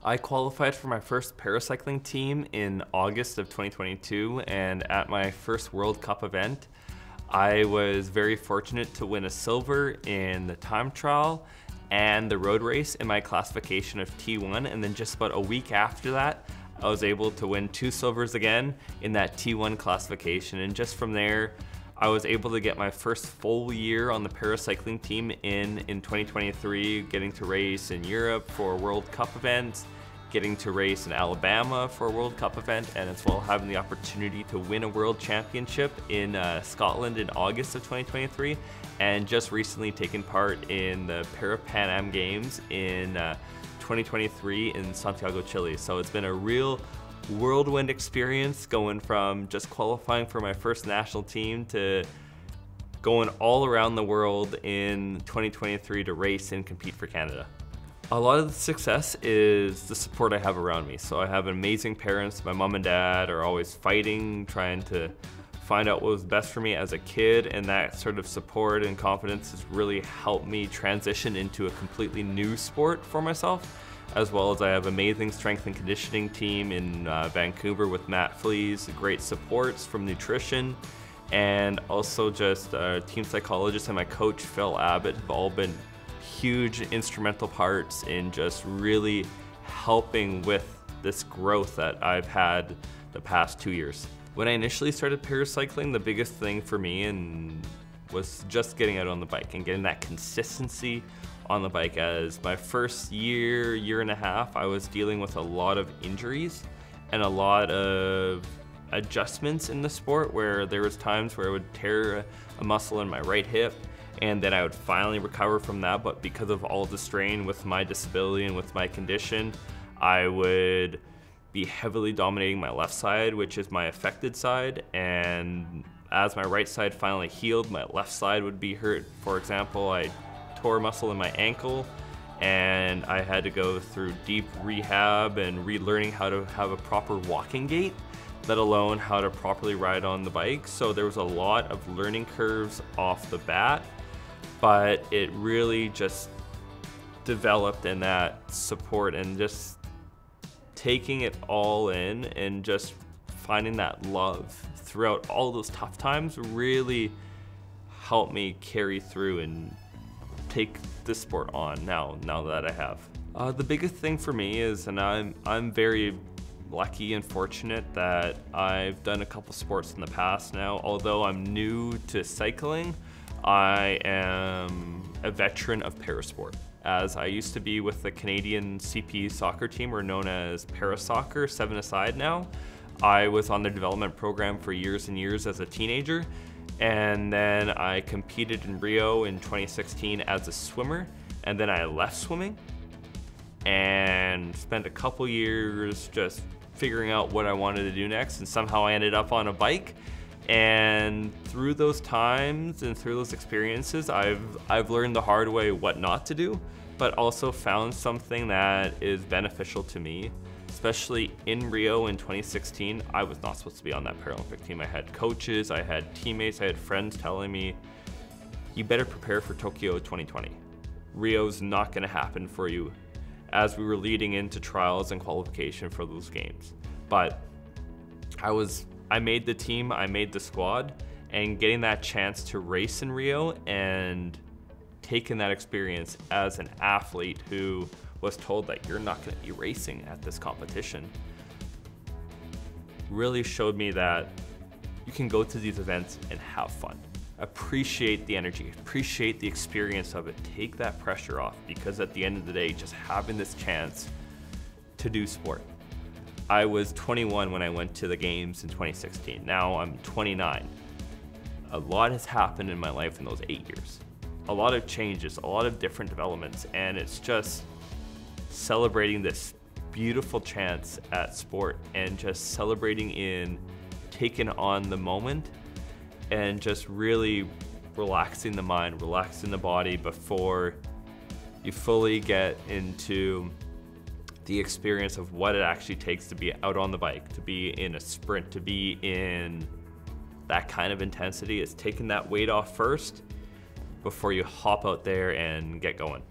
I qualified for my first paracycling team in August of 2022, and at my first World Cup event, I was very fortunate to win a silver in the time trial and the road race in my classification of T1, and then just about a week after that, I was able to win 2 silvers again in that T1 classification, and just from there, I was able to get my first full year on the paracycling team in 2023, getting to race in Europe for World Cup events, getting to race in Alabama for a World Cup event, and as well having the opportunity to win a World Championship in Scotland in August of 2023, and just recently taken part in the Para-Pan Am Games in 2023 in Santiago, Chile. So it's been a real whirlwind experience, going from just qualifying for my first national team to going all around the world in 2023 to race and compete for Canada. A lot of the success is the support I have around me. So I have amazing parents. My mom and dad are always fighting, trying to find out what was best for me as a kid, and that sort of support and confidence has really helped me transition into a completely new sport for myself. As well as I have amazing strength and conditioning team in Vancouver with Matt Flees, great supports from nutrition, and also just team psychologist and my coach Phil Abbott have all been huge instrumental parts in just really helping with this growth that I've had the past 2 years. When I initially started paracycling, the biggest thing for me was just getting out on the bike and getting that consistency on the bike. As my first year and a half, I was dealing with a lot of injuries and a lot of adjustments in the sport, where there was times where I would tear a muscle in my right hip and then I would finally recover from that, but because of all the strain with my disability and with my condition, I would be heavily dominating my left side, which is my affected side, and as my right side finally healed, my left side would be hurt. For example, I tore a muscle in my ankle and I had to go through deep rehab and relearning how to have a proper walking gait, let alone how to properly ride on the bike. So there was a lot of learning curves off the bat, but it really just developed in that support and just taking it all in and just finding that love throughout all those tough times really helped me carry through and take this sport on now that I have. The biggest thing for me is, and I'm very lucky and fortunate that I've done a couple sports in the past now. Although I'm new to cycling, I am a veteran of parasport, as I used to be with the Canadian CP soccer team, or known as Parasoccer, 7-a-side now. I was on the development program for years and years as a teenager, and then I competed in Rio in 2016 as a swimmer, and then I left swimming and spent a couple years just figuring out what I wanted to do next, and somehow I ended up on a bike. And through those times and through those experiences, I've learned the hard way what not to do, but also found something that is beneficial to me. Especially in Rio in 2016, I was not supposed to be on that Paralympic team. I had coaches, I had teammates, I had friends telling me, you better prepare for Tokyo 2020. Rio's not gonna happen for you, as we were leading into trials and qualification for those games. But I made the team, I made the squad, and getting that chance to race in Rio and taking that experience as an athlete who was told that you're not going to be racing at this competition really showed me that you can go to these events and have fun. Appreciate the energy, appreciate the experience of it, take that pressure off, because at the end of the day, just having this chance to do sport. I was 21 when I went to the games in 2016. Now I'm 29. A lot has happened in my life in those 8 years. A lot of changes, a lot of different developments, and it's just celebrating this beautiful chance at sport and just celebrating in taking on the moment and just really relaxing the mind, relaxing the body before you fully get into the experience of what it actually takes to be out on the bike, to be in a sprint, to be in that kind of intensity. It's taking that weight off first before you hop out there and get going.